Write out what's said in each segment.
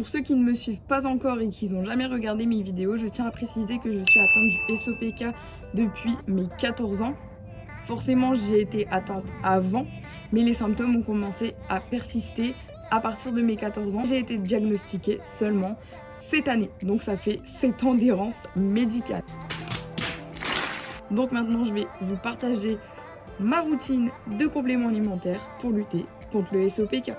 Pour ceux qui ne me suivent pas encore et qui n'ont jamais regardé mes vidéos, je tiens à préciser que je suis atteinte du SOPK depuis mes 14 ans. Forcément, j'ai été atteinte avant, mais les symptômes ont commencé à persister à partir de mes 14 ans. J'ai été diagnostiquée seulement cette année, donc ça fait 7 ans d'errance médicale. Donc maintenant, je vais vous partager ma routine de compléments alimentaires pour lutter contre le SOPK.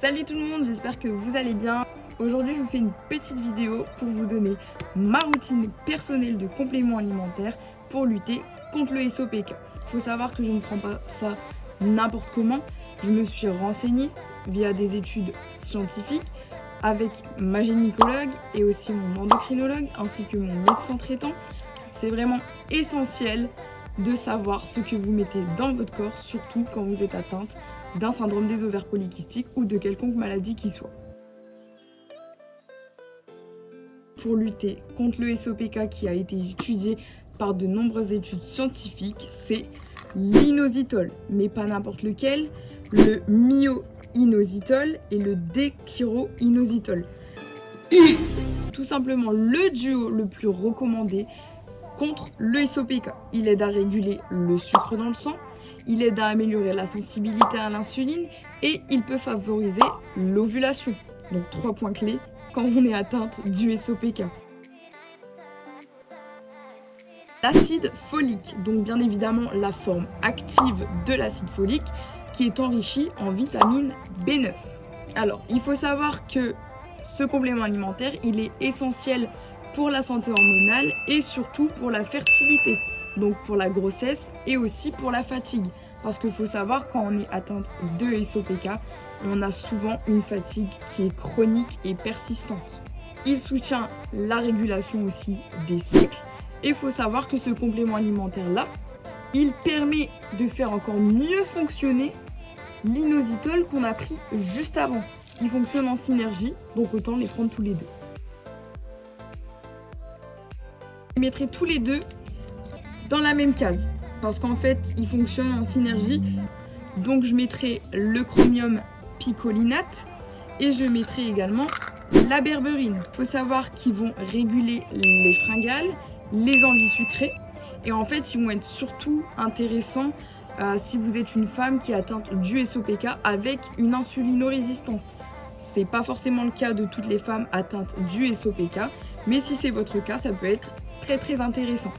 Salut tout le monde, j'espère que vous allez bien. Aujourd'hui, je vous fais une petite vidéo pour vous donner ma routine personnelle de compléments alimentaires pour lutter contre le SOPK. Il faut savoir que je ne prends pas ça n'importe comment. Je me suis renseignée via des études scientifiques avec ma gynécologue et aussi mon endocrinologue ainsi que mon médecin traitant. C'est vraiment essentiel de savoir ce que vous mettez dans votre corps, surtout quand vous êtes atteinte d'un syndrome des ovaires polykystiques ou de quelconque maladie qui soit. Pour lutter contre le SOPK qui a été étudié par de nombreuses études scientifiques, c'est l'inositol, mais pas n'importe lequel, le myo-inositol et le déchiroinositol. Tout simplement le duo le plus recommandé contre le SOPK. Il aide à réguler le sucre dans le sang, il aide à améliorer la sensibilité à l'insuline et il peut favoriser l'ovulation. Donc 3 points clés quand on est atteinte du SOPK. L'acide folique, donc bien évidemment la forme active de l'acide folique qui est enrichi en vitamine B9. Alors, il faut savoir que ce complément alimentaire, il est essentiel pour la santé hormonale et surtout pour la fertilité, donc pour la grossesse et aussi pour la fatigue. Parce qu'il faut savoir, quand on est atteinte de SOPK, on a souvent une fatigue qui est chronique et persistante. Il soutient la régulation aussi des cycles. Et il faut savoir que ce complément alimentaire-là, il permet de faire encore mieux fonctionner l'inositol qu'on a pris juste avant. Il fonctionne en synergie, donc autant les prendre tous les deux. Je mettrai tous les deux dans la même case, parce qu'en fait, ils fonctionnent en synergie. Donc je mettrai le chromium picolinate et je mettrai également la berberine. Il faut savoir qu'ils vont réguler les fringales, les envies sucrées, et en fait, ils vont être surtout intéressants si vous êtes une femme qui est atteinte du SOPK avec une insulinorésistance. C'est pas forcément le cas de toutes les femmes atteintes du SOPK, mais si c'est votre cas, ça peut être très intéressant.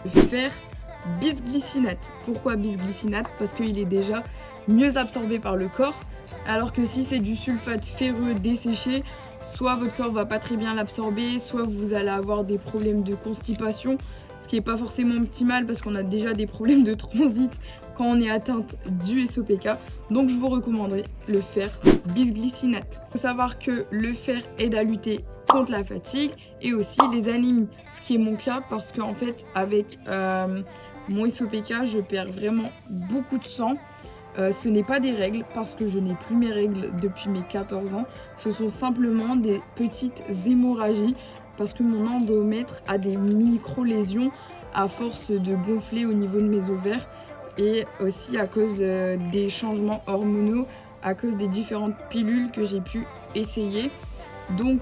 Le fer bisglycinate. Pourquoi bisglycinate? Parce qu'il est déjà mieux absorbé par le corps, alors que si c'est du sulfate ferreux desséché, soit votre corps va pas très bien l'absorber, soit vous allez avoir des problèmes de constipation, ce qui n'est pas forcément optimal parce qu'on a déjà des problèmes de transit quand on est atteinte du SOPK. Donc je vous recommanderais le fer bisglycinate. Il faut savoir que le fer aide à lutter contre la fatigue et aussi les anémies, ce qui est mon cas parce qu'en fait avec mon SOPK je perds vraiment beaucoup de sang. Ce n'est pas des règles parce que je n'ai plus mes règles depuis mes 14 ans. Ce sont simplement des petites hémorragies parce que mon endomètre a des micro-lésions à force de gonfler au niveau de mes ovaires et aussi à cause des changements hormonaux, à cause des différentes pilules que j'ai pu essayer. Donc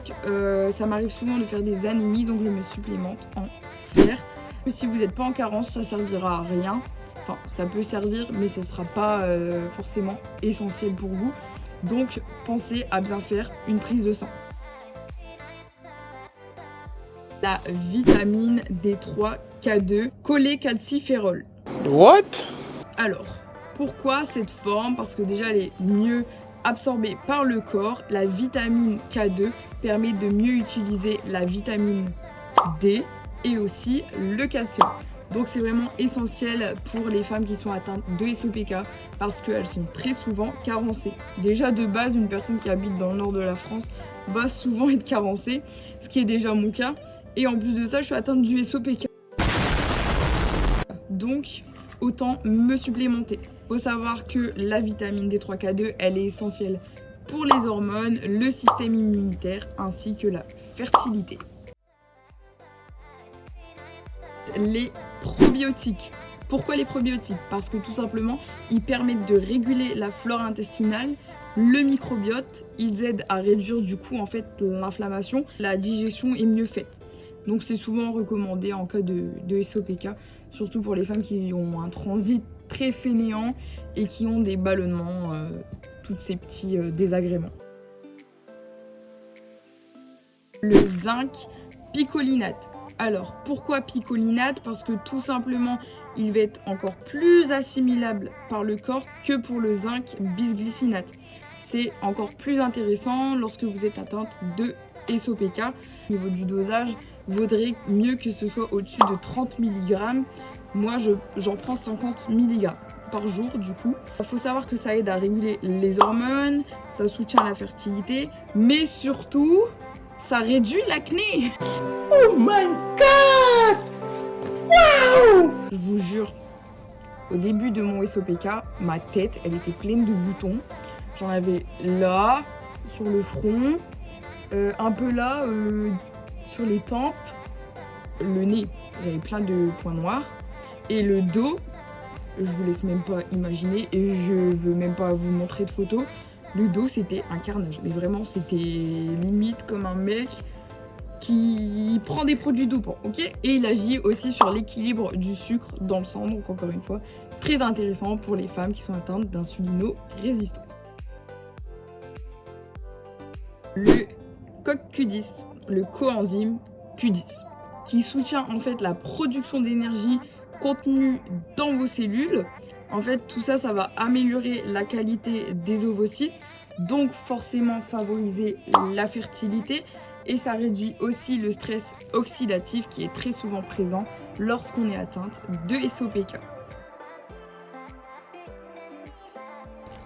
ça m'arrive souvent de faire des anémies, donc je me supplémente en fer. Si vous n'êtes pas en carence, ça servira à rien. Enfin, ça peut servir, mais ce ne sera pas forcément essentiel pour vous. Donc, pensez à bien faire une prise de sang. La vitamine D3, K2, cholécalciférol. What? Alors, pourquoi cette forme? Parce que déjà, elle est mieux absorbée par le corps. La vitamine K2 permet de mieux utiliser la vitamine D et aussi le calcium. Donc c'est vraiment essentiel pour les femmes qui sont atteintes de SOPK parce qu'elles sont très souvent carencées. Déjà de base, une personne qui habite dans le nord de la France va souvent être carencée, ce qui est déjà mon cas. Et en plus de ça, je suis atteinte du SOPK. Donc autant me supplémenter. Il faut savoir que la vitamine D3K2, elle est essentielle pour les hormones, le système immunitaire ainsi que la fertilité. Les probiotiques. Pourquoi les probiotiques? Parce que tout simplement, ils permettent de réguler la flore intestinale le microbiote, ils aident à réduire du coup en fait l'inflammation, la digestion est mieux faite. Donc c'est souvent recommandé en cas de SOPK, surtout pour les femmes qui ont un transit très fainéant et qui ont des ballonnements, tous ces petits désagréments. Le zinc picolinate. Alors pourquoi picolinate? Parce que tout simplement il va être encore plus assimilable par le corps que pour le zinc bisglycinate. C'est encore plus intéressant lorsque vous êtes atteinte de SOPK. Au niveau du dosage, vaudrait mieux que ce soit au-dessus de 30 mg. Moi, j'en prends 50 mg par jour du coup. Il faut savoir que ça aide à réguler les hormones, ça soutient la fertilité, mais surtout, ça réduit l'acné. Oh my god! Wow! Je vous jure, au début de mon SOPK, ma tête, elle était pleine de boutons. J'en avais là, sur le front, un peu là, sur les tempes, le nez, j'avais plein de points noirs. Et le dos, je vous laisse même pas imaginer, et je veux même pas vous montrer de photos. Le dos, c'était un carnage, mais vraiment, c'était limite comme un mec qui prend des produits dopants, ok? Et il agit aussi sur l'équilibre du sucre dans le sang, donc encore une fois, très intéressant pour les femmes qui sont atteintes d'insulino-résistance. Le CoQ10, le coenzyme Q10, qui soutient en fait la production d'énergie contenue dans vos cellules. En fait, tout ça, ça va améliorer la qualité des ovocytes, donc forcément favoriser la fertilité, et ça réduit aussi le stress oxydatif qui est très souvent présent lorsqu'on est atteinte de SOPK.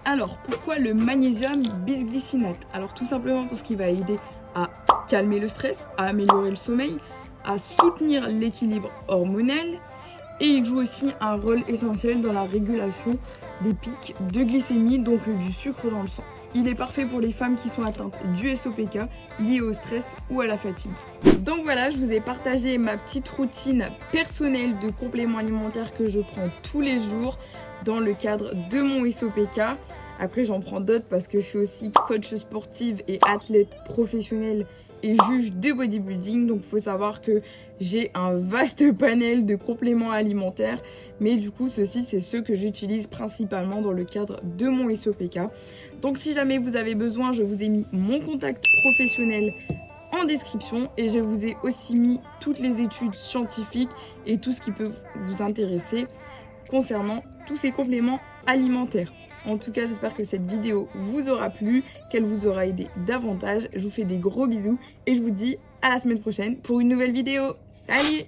Alors, pourquoi le magnésium bisglycinate? Alors tout simplement parce qu'il va aider à calmer le stress, à améliorer le sommeil, à soutenir l'équilibre hormonal, et il joue aussi un rôle essentiel dans la régulation des pics de glycémie, donc du sucre dans le sang. Il est parfait pour les femmes qui sont atteintes du SOPK lié au stress ou à la fatigue. Donc voilà, je vous ai partagé ma petite routine personnelle de compléments alimentaires que je prends tous les jours dans le cadre de mon SOPK. Après, j'en prends d'autres parce que je suis aussi coach sportive et athlète professionnelle et juge de bodybuilding. Donc, il faut savoir que j'ai un vaste panel de compléments alimentaires. Mais du coup, ceux-ci, c'est ceux que j'utilise principalement dans le cadre de mon SOPK. Donc, si jamais vous avez besoin, je vous ai mis mon contact professionnel en description. Et je vous ai aussi mis toutes les études scientifiques et tout ce qui peut vous intéresser concernant tous ces compléments alimentaires. En tout cas, j'espère que cette vidéo vous aura plu, qu'elle vous aura aidé davantage. Je vous fais des gros bisous et je vous dis à la semaine prochaine pour une nouvelle vidéo. Salut!